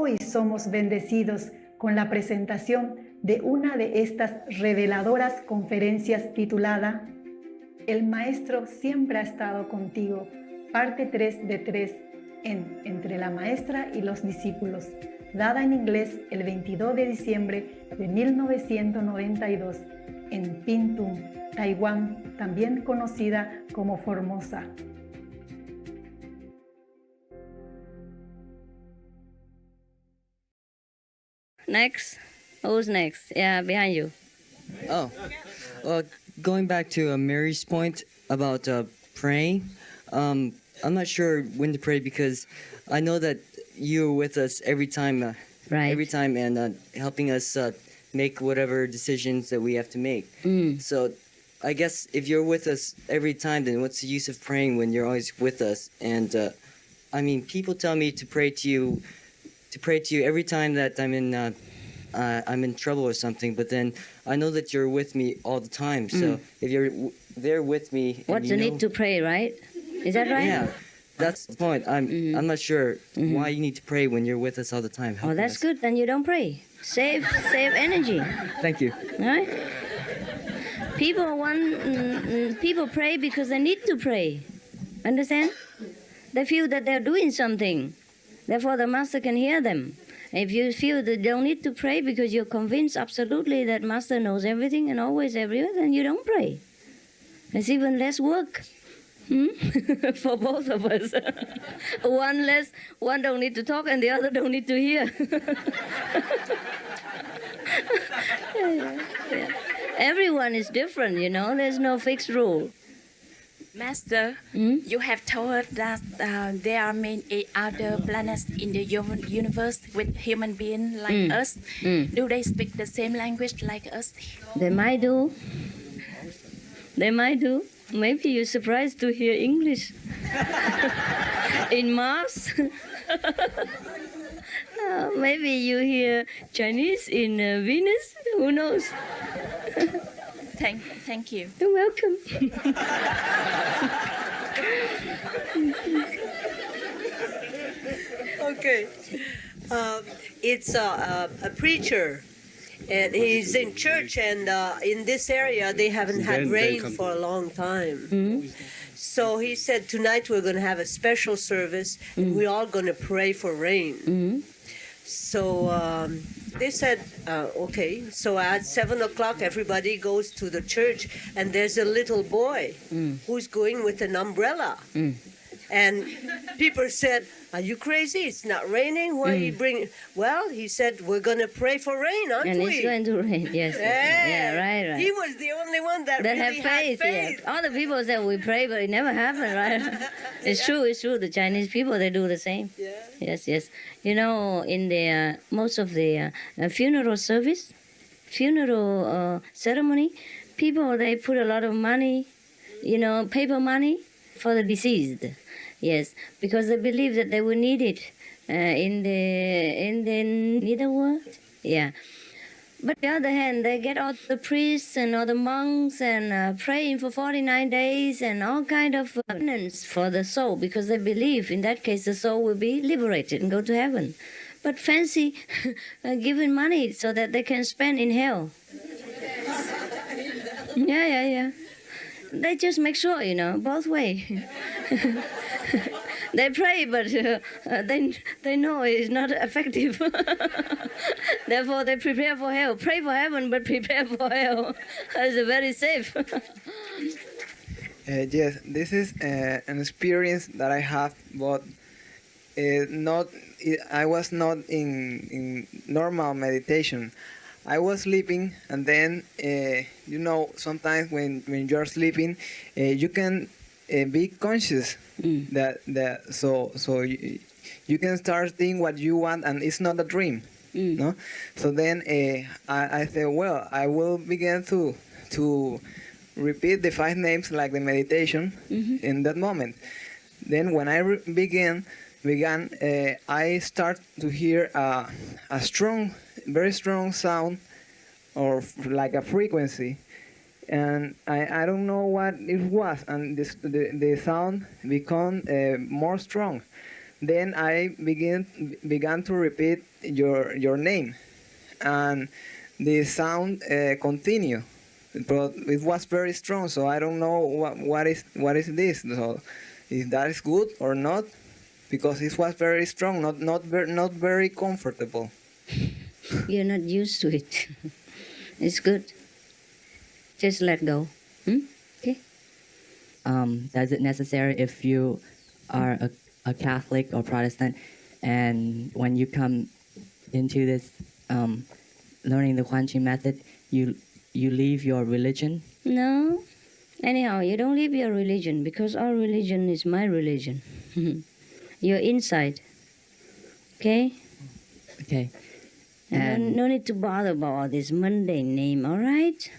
Hoy somos bendecidos con la presentación de una de estas reveladoras conferencias titulada El Maestro siempre ha estado contigo, parte 3 de 3 en Entre la Maestra y los Discípulos, dada en inglés el 22 de diciembre de 1992 en Pingtung, Taiwán, también conocida como Formosa. Next. Who's next? Yeah, behind you. Oh, well, going back to Mary's point about praying, I'm not sure when to pray because I know that you're with us every time, Right. every time, and helping us make whatever decisions that we have to make. So, I guess if you're with us every time, then what's the use of praying when you're always with us? And I mean, people tell me to pray to you every time that I'm in trouble or something, but then I know that you're with me all the time. So if you're there with me, What's the need to pray, right? Is that right? Yeah, that's the point. I'm not sure why you need to pray when you're with us all the time. Oh, helping that's us. good. Then you don't pray. Save energy, Thank you. right? People pray because they need to pray. Understand? They feel that they're doing something. Therefore, the Master can hear them. If you feel that you don't need to pray because you're convinced absolutely that Master knows everything and always everywhere, then you don't pray. It's even less work for both of us. One don't need to talk and the other don't need to hear. Yeah. Everyone is different, you know. There's no fixed rule. Master, you have told us that there are many other planets in the universe with human beings like us. Do they speak the same language like us? They might do. They might do. Maybe you're surprised to hear English. In Mars. Maybe you hear Chinese in Venus. Who knows? Thank you. You're welcome. Okay. It's a preacher, and he's in church, and in this area they haven't had rain for a long time. So he said, tonight we're going to have a special service, and we're all going to pray for rain. So they said, okay. So at 7 o'clock, everybody goes to the church, and there's a little boy who's going with an umbrella. And people said, are you crazy? It's not raining. Why are you bringing? Well, he said, we're going to pray for rain, aren't And we? it's going to rain, yes. Yeah, right. He was the only one that That really have faith, had faith. yeah. All the people say we pray, but it never happened, right? It's true. The Chinese people, they do the same. Yeah. Yes. You know, in the most of the funeral ceremony, people, they put a lot of money, paper money for the deceased. Yes, because they believe that they will need it in the netherworld. Yeah. But on the other hand, they get all the priests and all the monks and praying for 49 days and all kind of penance for the soul, because they believe in that case the soul will be liberated and go to heaven. But fancy giving money so that they can spend in hell. Yeah. They just make sure, both ways. They pray, but they know it's not effective. Therefore, they prepare for hell. Pray for heaven, but prepare for hell. It's very safe. Yes, this is an experience that I have, but I was not in normal meditation. I was sleeping, and then sometimes when you're sleeping, you can be conscious so you can start thinking what you want, and it's not a dream. No, so then I said, well, I will begin to repeat the 5 names like the meditation in that moment. Then when I began, I start to hear a strong, very strong sound, or like a frequency, and I don't know what it was, and the sound become more strong. then I began to repeat your name, and the sound continued. But it was very strong, so I don't know what is this. So if that is good or not, because it was very strong, not very comfortable. You're not used to it. It's good. Just let go. Okay. Does it necessary if you are a Catholic or Protestant, and when you come into this learning the Huanqing method, you leave your religion? No. Anyhow, you don't leave your religion, because our religion is my religion. You're inside. Okay? Okay. And no need to bother about all this mundane name, all right?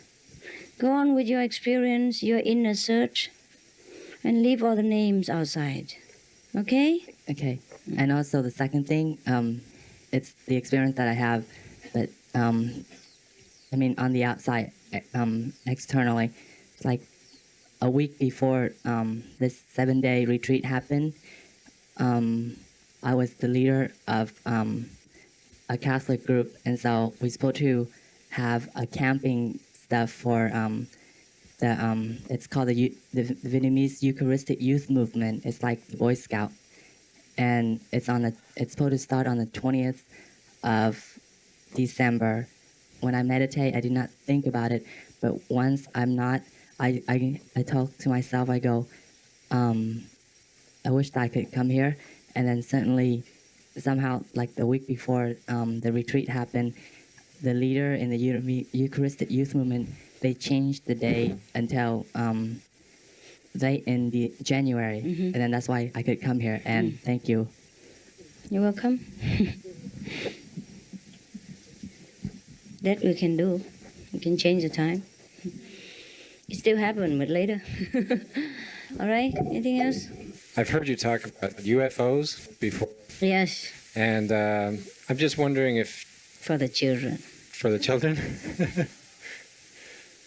Go on with your experience, your inner search, and leave all the names outside. Okay? Okay. And also the second thing, it's the experience that I have, but I mean on the outside, externally, it's like a week before this 7-day retreat happened, I was the leader of a Catholic group, and so we're supposed to have a camping stuff for it's called the Vietnamese Eucharistic Youth Movement. It's like the Boy Scout, and it's supposed to start on the 20th of December. When I meditate, I do not think about it, but once I'm not, I talk to myself. I go, I wish that I could come here, and then suddenly, somehow, like the week before the retreat happened, the leader in the Eucharistic Youth Movement, they changed the day until in the January, and then that's why I could come here. And thank you. You're welcome. That we can do. We can change the time. It still happen, but later. All right. Anything else? I've heard you talk about UFOs before. Yes. And I'm just wondering if... For the children. For the children?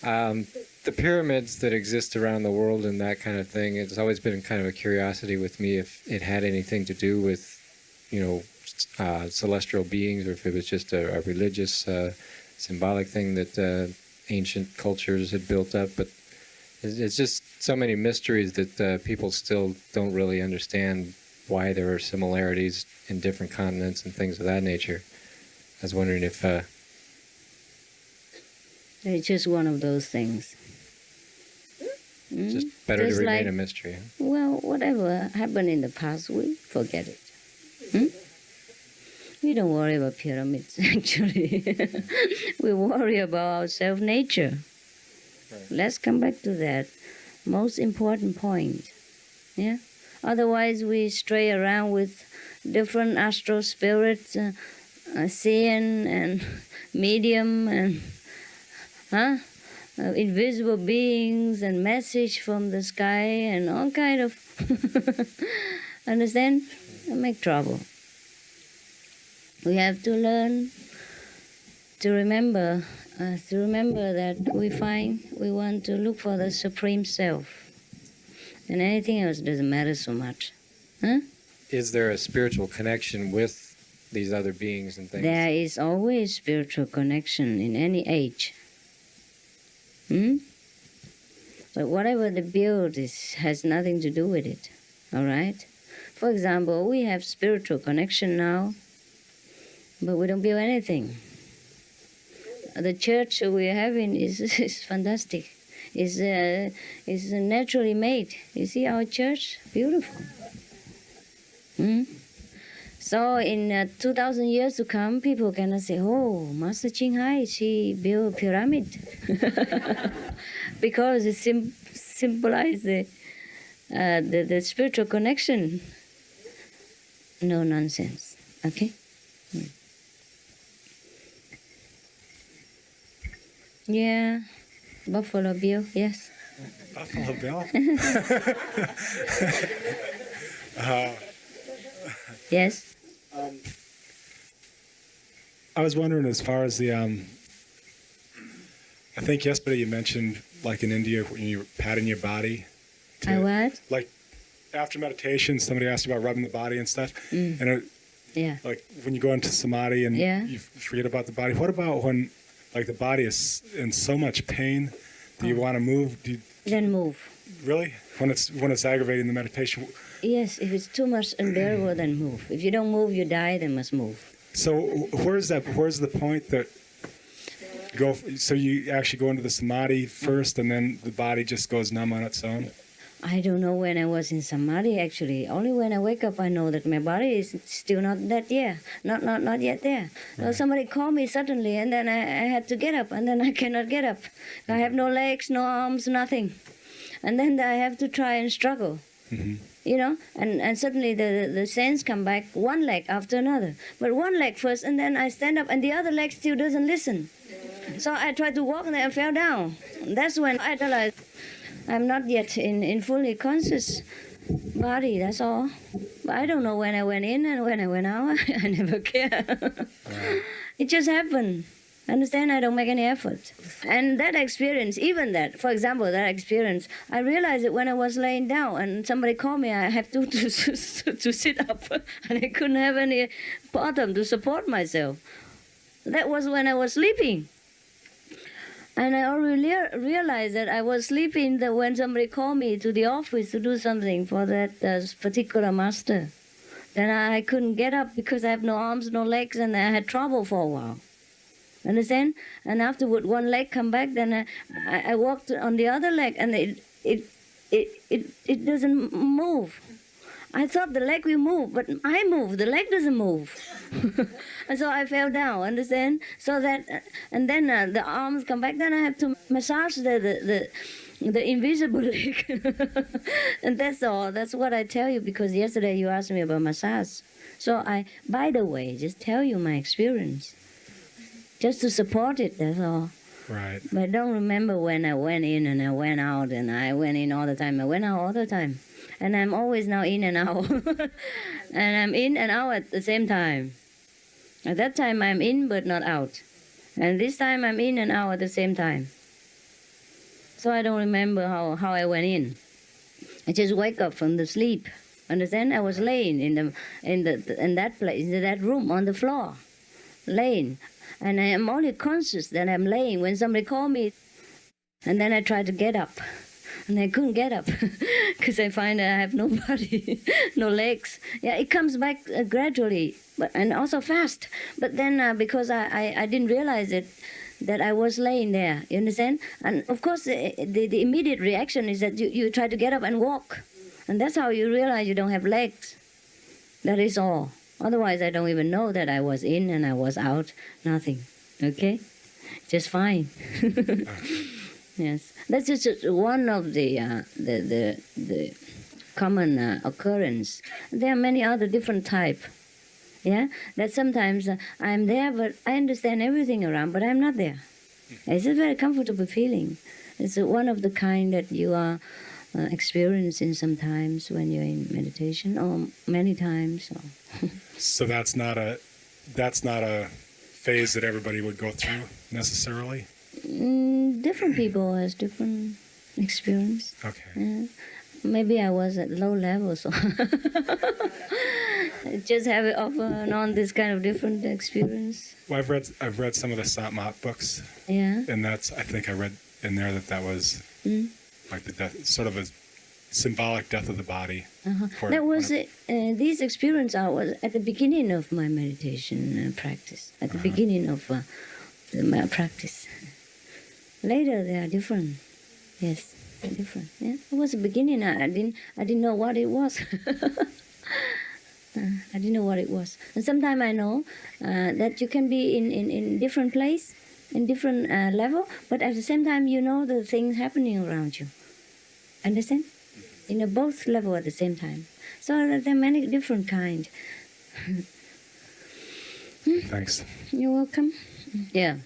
The pyramids that exist around the world and that kind of thing, it's always been kind of a curiosity with me if it had anything to do with, celestial beings, or if it was just a religious, symbolic thing that ancient cultures had built up. But it's just so many mysteries that people still don't really understand why there are similarities in different continents and things of that nature. I was wondering if... It's just one of those things. Just better just to remain like, a mystery. Huh? Well, whatever happened in the past, we forget it. We don't worry about pyramids, actually. We worry about our self-nature. Right. Let's come back to that most important point. Yeah. Otherwise, we stray around with different astral spirits, seeing and medium and invisible beings and message from the sky and all kind of understand? Make trouble. We have to learn to remember that we want to look for the Supreme Self, and anything else doesn't matter so much. Huh? Is there a spiritual connection with these other beings and things? There is always spiritual connection in any age. But whatever the build has nothing to do with it. All right? For example, we have spiritual connection now, but we don't build anything. The church we're having is fantastic. It's naturally made. You see our church? Beautiful. So in 2,000 years to come, people cannot say, oh, Master Ching Hai, she built a pyramid. Because it symbolizes the spiritual connection. No nonsense. Okay? Yeah. Buffalo Bill, yes. Buffalo Bill? Yes. I was wondering, as far as the, I think yesterday you mentioned, like in India, when you're patting your body. I what? Like, after meditation, somebody asked you about rubbing the body and stuff, and Yeah. like when you go into samadhi and you forget about the body. What about when, like, the body is in so much pain? Do you want to move? Then move. Really? When it's aggravating the meditation? Yes, if it's too much unbearable, then move. If you don't move, you die, then must move. So where's the point that so you actually go into the samadhi first and then the body just goes numb on its own? I don't know when I was in samadhi, actually. Only when I wake up, I know that my body is still not that there, not yet there. So somebody called me suddenly, and then I had to get up, and then I cannot get up. I have no legs, no arms, nothing. And then I have to try and struggle. You know, and suddenly the sense come back, one leg after another. But one leg first, and then I stand up, and the other leg still doesn't listen. So I tried to walk, and I fell down. That's when I realized I'm not yet in fully conscious body, that's all. But I don't know when I went in and when I went out. I never care. It just happened. Understand? I don't make any effort. And that experience, even that, for example, that experience, I realized it when I was laying down and somebody called me, I have to sit up, and I couldn't have any bottom to support myself. That was when I was sleeping. And I already realized that I was sleeping when somebody called me to the office to do something for that particular master. Then I couldn't get up because I have no arms, no legs, and I had trouble for a while. Understand? And afterward, one leg come back, then I walked on the other leg, and it doesn't move. I thought the leg will move, but I move, the leg doesn't move. And so I fell down, understand? So that, and then the arms come back, then I have to massage the invisible leg. And that's all, that's what I tell you, because yesterday you asked me about massage. So by the way, just tell you my experience. Just to support it, that's all. Right. But I don't remember when I went in and I went out, and I went in all the time. I went out all the time. And I'm always now in and out. And I'm in and out at the same time. At that time I'm in but not out. And this time I'm in and out at the same time. So I don't remember how I went in. I just wake up from the sleep. Understand? I was laying in that place, in that room on the floor. Laying. And I am only conscious that I'm laying when somebody called me. And then I tried to get up. And I couldn't get up because I find I have no body, no legs. Yeah, it comes back gradually, and also fast. But then because I didn't realize it, that I was laying there, you understand? And of course, the immediate reaction is that you try to get up and walk. And that's how you realize you don't have legs. That is all. Otherwise, I don't even know that I was in and I was out. Nothing. Okay? Just fine. Yes, that's just one of the common occurrence. There are many other different type. Yeah, that sometimes I'm there, but I understand everything around, but I'm not there. It's a very comfortable feeling. It's one of the kind that you are experiencing sometimes when you're in meditation, or many times. So that's not a phase that everybody would go through necessarily. Different people has different experience. Okay. Maybe I was at low level, so just have it off and on this kind of different experience. Well, I've read some of the Satmat books. Yeah. And I think I read in there that was like the death, sort of a symbolic death of the body. That was these experience was at the beginning of my meditation practice. At the beginning of my practice. Later they are different. Yes, they're different. Yeah, it was the beginning. I didn't know what it was. I didn't know what it was. And sometimes I know that you can be in different place, in different level, but at the same time you know the things happening around you. Understand? In both level at the same time. So there are many different kind. Thanks. You're welcome. Yeah.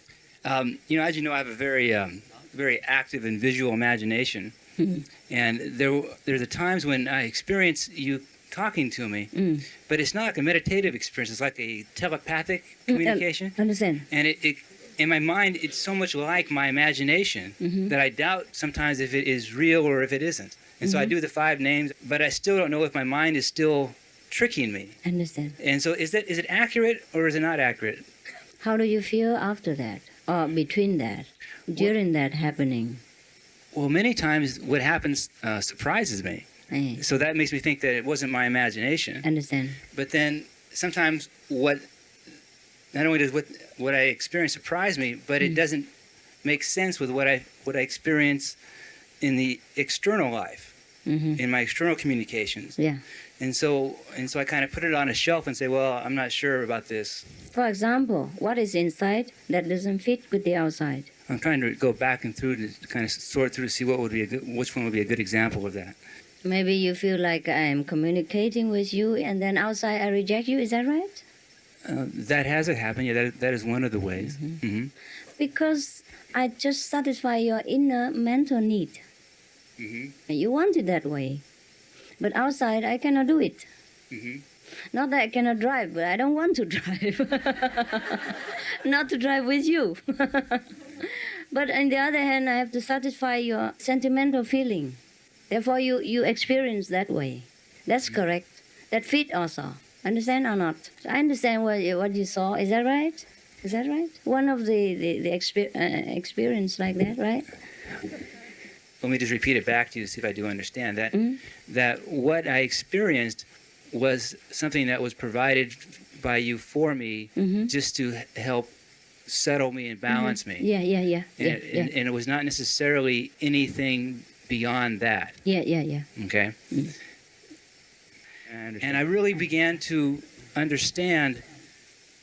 You know, as you know, I have a very active and visual imagination, and there's times when I experience you talking to me, but it's not like a meditative experience. It's like a telepathic communication. Understand? And it in my mind, it's so much like my imagination that I doubt sometimes if it is real or if it isn't. And so I do the 5 names, but I still don't know if my mind is still tricking me. Understand. And so is it accurate or is it not accurate? How do you feel after that, or between that, during that happening? Well, many times what happens surprises me. So that makes me think that it wasn't my imagination. Understand. But then sometimes not only does what I experience surprise me, but it doesn't make sense with what I experience in the external life, in my external communications. Yeah. And so I kind of put it on a shelf and say, well, I'm not sure about this. For example, what is inside that doesn't fit with the outside? I'm trying to go back and through to kind of sort through to see which one would be a good example of that. Maybe you feel like I'm communicating with you, and then outside I reject you. Is that right? That has happened. Yeah, that is one of the ways. Because I just satisfy your inner mental need. And you want it that way. But outside, I cannot do it. Not that I cannot drive, but I don't want to drive. Not to drive with you. But on the other hand, I have to satisfy your sentimental feeling. Therefore, you experience that way. That's correct. That fit also. Understand or not? I understand what you saw. Is that right? Is that right? One of the experience like that, right? Let me just repeat it back to you to see if I do understand that. That what I experienced was something that was provided by you for me, just to help settle me and balance me. Yeah. And it was not necessarily anything beyond that. Yeah. Okay? And I really began to understand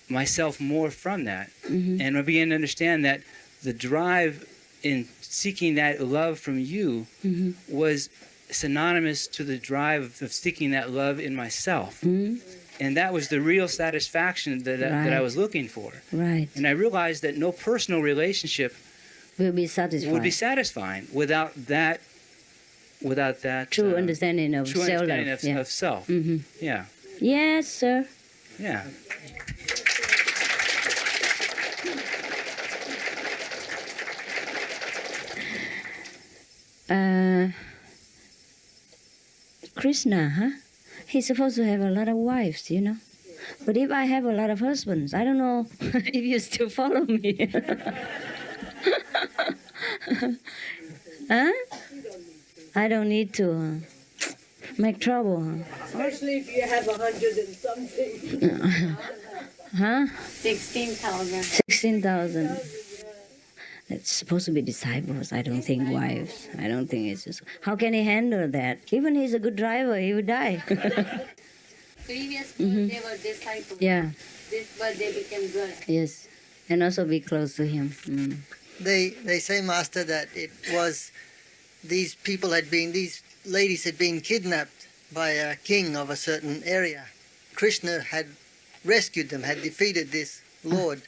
myself more from that. And I began to understand that the drive in seeking that love from you was synonymous to the drive of seeking that love in myself. And that was the real satisfaction that I was looking for. Right. And I realized that no personal relationship will be satisfied. Would be satisfying without that true understanding of true self. understanding of self. Yeah. Yes, sir. Yeah. Krishna, huh? He's supposed to have a lot of wives, you know. But if I have a lot of husbands, I don't know if you still follow me. Huh? I don't need to make trouble. Especially if you have 100 and something. Huh? 16,000. 16,000. That's supposed to be disciples. I don't think wives. I don't think it's just. How can he handle that? Even he's a good driver, he would die. Previous birth, they were disciples. Yeah. This birth, they became good. Yes. And also be close to him. They say, Master, that it was these ladies had been kidnapped by a king of a certain area. Krishna had rescued them, had defeated this lord.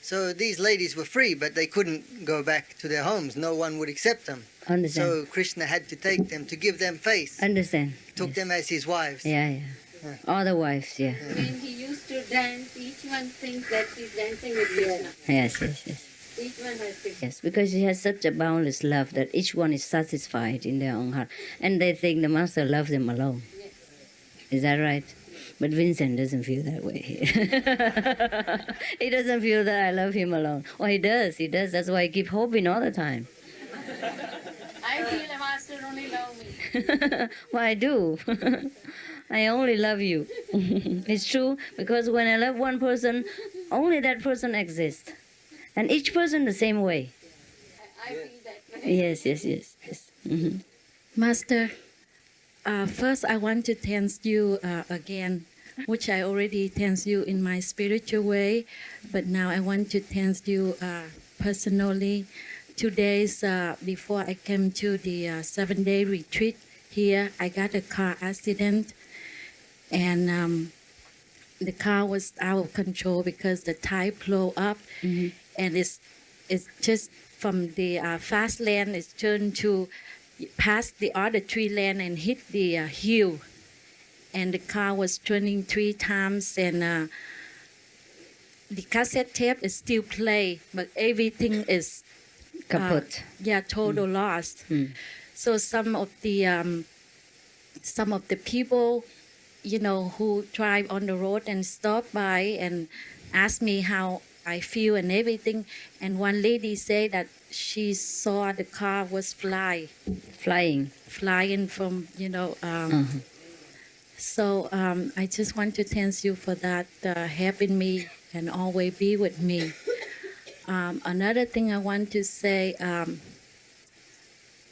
So these ladies were free, but they couldn't go back to their homes. No one would accept them. Understand. So Krishna had to take them to give them faith. Understand. Took them as his wives. Yeah. All the wives, yeah. When he used to dance, each one thinks that he's dancing with Krishna. Yes. Each one has to. Yes, because he has such a boundless love that each one is satisfied in their own heart. And they think the master loves them alone. Yes. Is that right? But Vincent doesn't feel that way. He doesn't feel that I love him alone. Oh, he does. That's why I keep hoping all the time. I feel the master only love me. Well, I do. I only love you. It's true, because when I love one person, only that person exists. And each person the same way. I feel that way. Yes. Master, first I want to thank you again, which I already thank you in my spiritual way, but now I want to thank you personally. 2 days before I came to the 7-day retreat here, I got a car accident, and the car was out of control because the tire blew up, and it's just from the fast lane, it's turned to past the other 3 lane and hit the hill, and the car was turning 3 times, and the cassette tape is still play, but everything is Kaput. total loss. So some of the people, who drive on the road and stop by and ask me how I feel and everything. And one lady said that she saw the car was flying from, So I just want to thank you for that, helping me and always be with me. Another thing I want to say,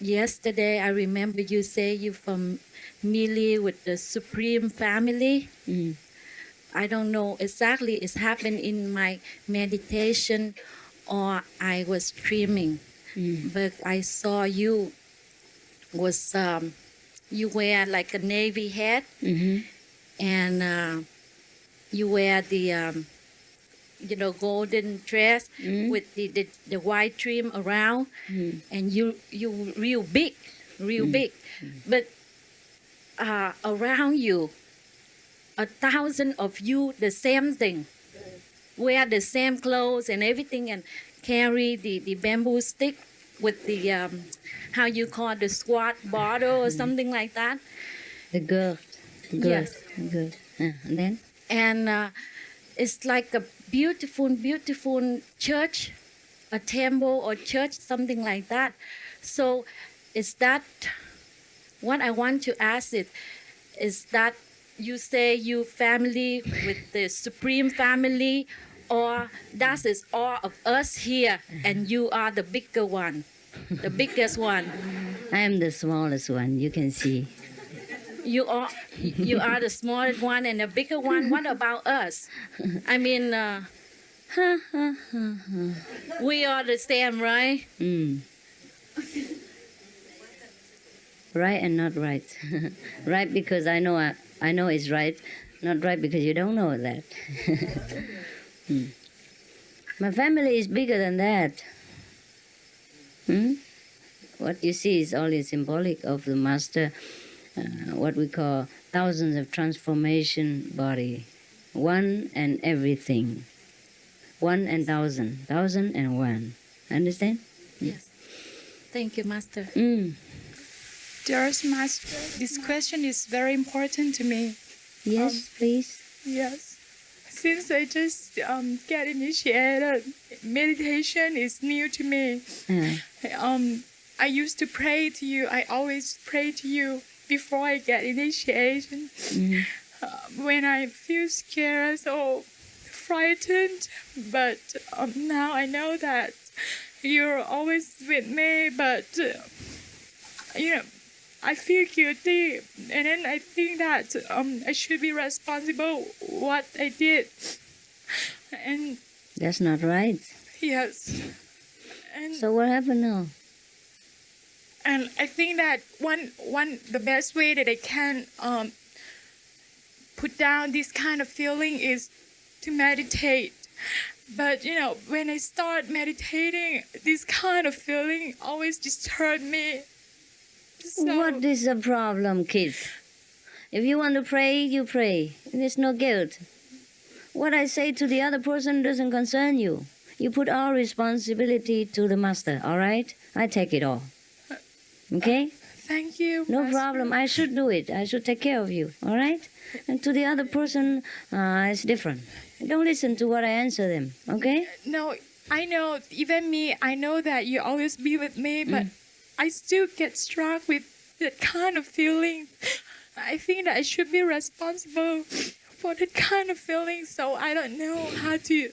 yesterday I remember you say you familiar with the Supreme family. I don't know exactly it's happened in my meditation or I was dreaming, but I saw you was you wear like a navy hat, and you wear the golden dress with the white trim around, and you real big, but around you 1,000 of you the same thing, wear the same clothes and everything, and carry the bamboo stick with the how you call the squat bottle or something like that. The girl. Yes. Good. And then? And it's like a beautiful church, a temple or church, something like that. So is that what I want to ask is that you say you family with the Supreme family, or that is all of us here and you are the bigger one, the biggest one? I am the smallest one, you can see. You are the smallest one and the bigger one. What about us? I mean, we are the same, right? Right and not right. Right because I know it's right. Not right because you don't know that. My family is bigger than that. What you see is only symbolic of the master, what we call thousands of transformation body. One and everything. One and thousand. Thousand and one. Understand? Yes. Thank you, Master. Dearest Master, this question is very important to me. Yes, please. Yes. Since I just get initiated, meditation is new to me. I used to pray to you. I always pray to you before I get initiation. When I feel scared or frightened, but now I know that you're always with me, but I feel guilty, and then I think that I should be responsible what I did. And that's not right. Yes. And so what happened now? And I think that the best way that I can put down this kind of feeling is to meditate. But when I start meditating, this kind of feeling always disturbs me. So, what is the problem, kid? If you want to pray, you pray. There's no guilt. What I say to the other person doesn't concern you. You put all responsibility to the master, all right? I take it all. Okay? Thank you, No Master. problem. I should do it. I should take care of you, all right? And to the other person, it's different. Don't listen to what I answer them, okay? No, I know, even me, I know that you always be with me, but I still get struck with that kind of feeling. I think that I should be responsible for that kind of feeling, so I don't know how to...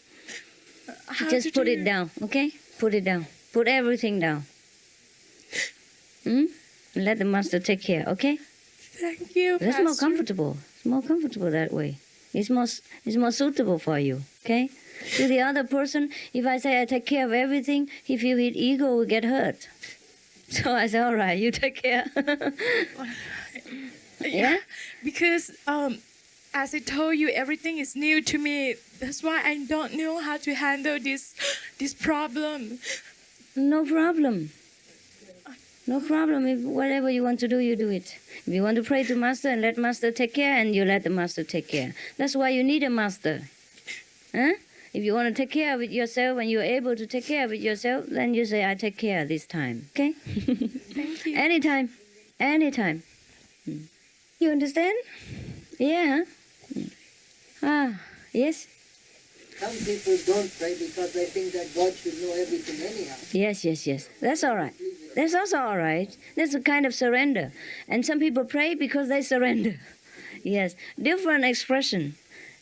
Just put it down, okay? Put it down. Put everything down. Let the master take care, okay? Thank you, That's more Master. comfortable. It's more comfortable that way. It's more suitable for you, okay? To the other person, if I say I take care of everything, if you hit ego, will get hurt. So I say, all right, you take care. Yeah? Because, as I told you, everything is new to me. That's why I don't know how to handle this problem. No problem. No problem. If whatever you want to do, you do it. If you want to pray to Master and let Master take care, and you let the Master take care. That's why you need a Master. Huh? If you want to take care of it yourself and you're able to take care of it yourself, then you say, I take care this time. Okay? Thank you. Anytime. Anytime. You understand? Yeah. Ah, yes? Some people don't pray because they think that God should know everything anyhow. Yes. That's all right. That's also all right. That's a kind of surrender. And some people pray because they surrender. Yes, different expression.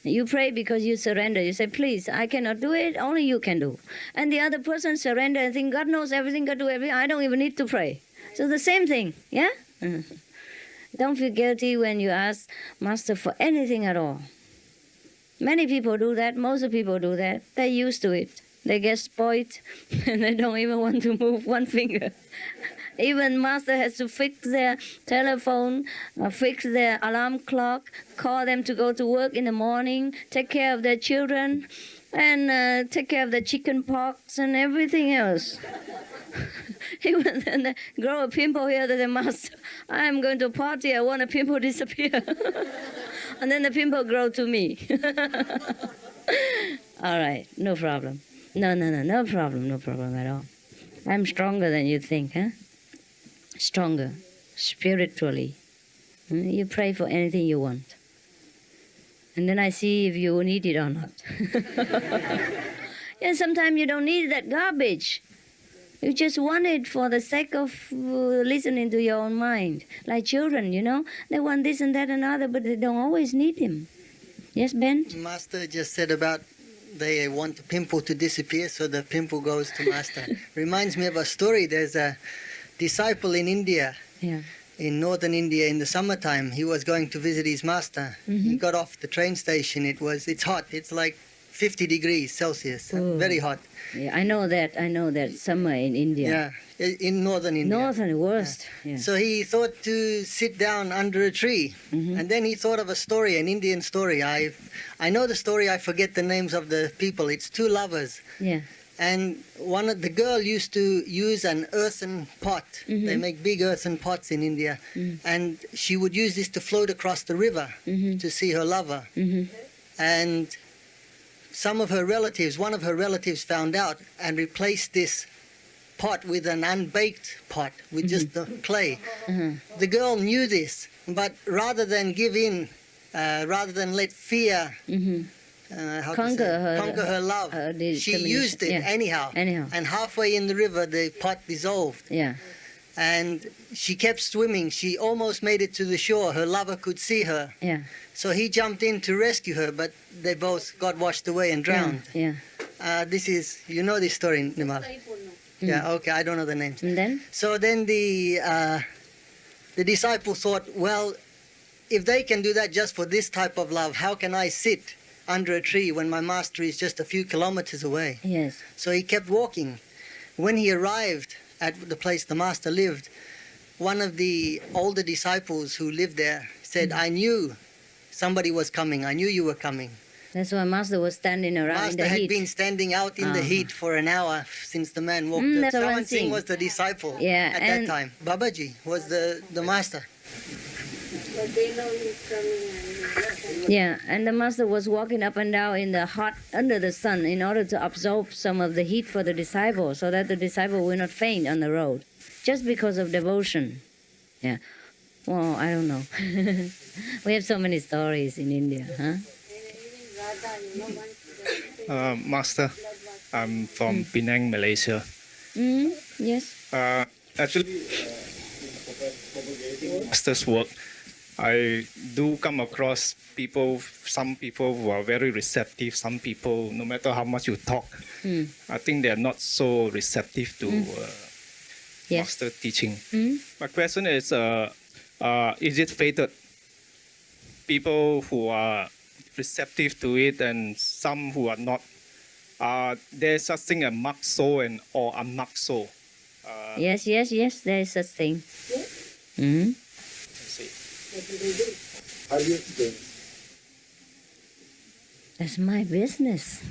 You pray because you surrender. You say, please, I cannot do it, only you can do. And the other person surrender and think, God knows everything, God do everything, I don't even need to pray. So the same thing, yeah? Don't feel guilty when you ask Master for anything at all. Many people do that, most of people do that. They're used to it. They get spoiled and they don't even want to move one finger. Even Master has to fix their telephone, fix their alarm clock, call them to go to work in the morning, take care of their children, and take care of the chicken pox and everything else. Even then they grow a pimple here to the Master. I'm going to a party, I want a pimple disappear. And then the pimple grow to me. All right, no problem. No problem at all. I'm stronger than you think, huh? Stronger, spiritually. You pray for anything you want. And then I see if you need it or not. Yeah, sometimes you don't need that garbage. You just want it for the sake of listening to your own mind. Like children, you know, they want this and that and other, but they don't always need him. Yes, Ben? Master just said about they want the pimple to disappear, so the pimple goes to Master. Reminds me of a story. There's a disciple in India, in northern India, in the summertime. He was going to visit his Master. He got off the train station. It's hot. It's like 50 degrees Celsius, very hot. Yeah, I know that. Somewhere in India. Yeah, in northern India. Northern, worst. Yeah. So he thought to sit down under a tree. And then he thought of a story, an Indian story. I know the story, I forget the names of the people. It's two lovers. Yeah. And the girl used to use an earthen pot. They make big earthen pots in India. And she would use this to float across the river to see her lover. And one of her relatives found out and replaced this pot with an unbaked pot with just the clay. The girl knew this, but rather than give in, rather than let fear conquer her love, she used it anyhow. And halfway in the river, the pot dissolved. Yeah. And she kept swimming. She almost made it to the shore. Her lover could see her. Yeah. So he jumped in to rescue her, but they both got washed away and drowned. Yeah. You know this story, Nimal? Yeah, okay, I don't know the names. And then? So then the disciple thought, well, if they can do that just for this type of love, how can I sit under a tree when my Master is just a few kilometers away? Yes. So he kept walking. When he arrived at the place the Master lived, one of the older disciples who lived there said, I knew somebody was coming. I knew you were coming. That's why Master was standing around in the heat. Master had been standing out in the heat for an hour since the man walked up. Sawan Singh was the disciple at that time. Babaji was the Master. But they know he's coming. Yeah, and the Master was walking up and down in the hot, under the sun, in order to absorb some of the heat for the disciple, so that the disciple will not faint on the road, just because of devotion. Yeah. Well, I don't know. We have so many stories in India, huh? Master, I'm from Penang, Malaysia. Yes. Actually, Master's work, I do come across some people who are very receptive, some people, no matter how much you talk, I think they are not so receptive to Master teaching. My question is it fated? People who are receptive to it and some who are not. There's such thing as marked soul or unmarked soul. Yes, there is such thing. I see. How do you explain? That's my business.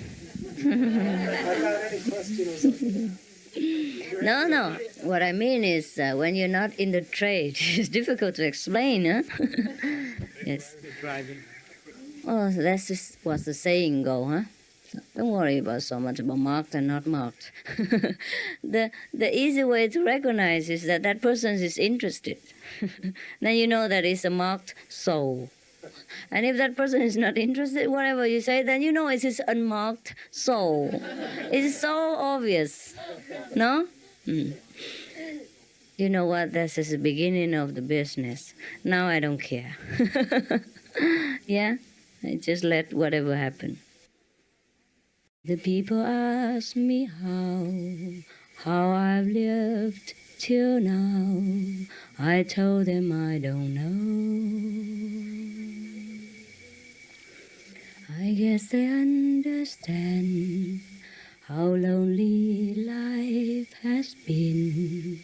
No. What I mean is when you're not in the trade, it's difficult to explain, huh? Yes. Oh, that's just what the saying go, huh? Don't worry about so much about marked and not marked. The easy way to recognize is that that person is interested. Then you know that it's a marked soul. And if that person is not interested, whatever you say, then you know it's his unmarked soul. It's so obvious. No? You know what? This is the beginning of the business. Now I don't care. Yeah? I just let whatever happen. The people ask me how I've lived till now. I told them I don't know. I guess they understand how lonely life has been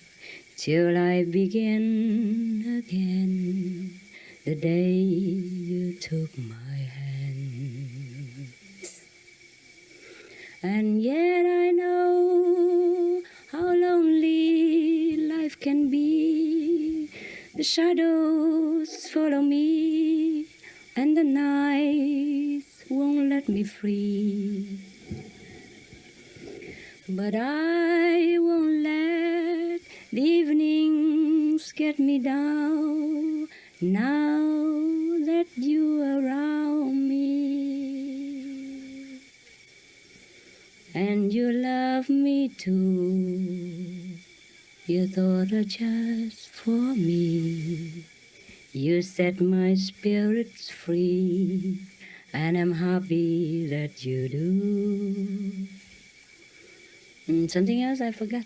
till I begin again the day you took my hand. And yet I know how lonely life can be. The shadows follow me and the nights won't let me free. But I won't let the evenings get me down now that you are around me. And you love me too. You thought of just for me. You set my spirits free, and I'm happy that you do. Something else I forgot.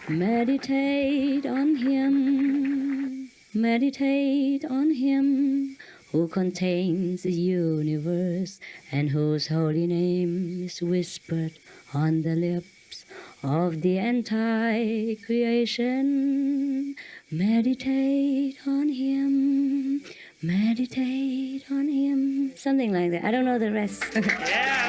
Meditate on him who contains the universe and whose holy name is whispered on the lips of the entire creation. Meditate on him, something like that. I don't know the rest. Yeah.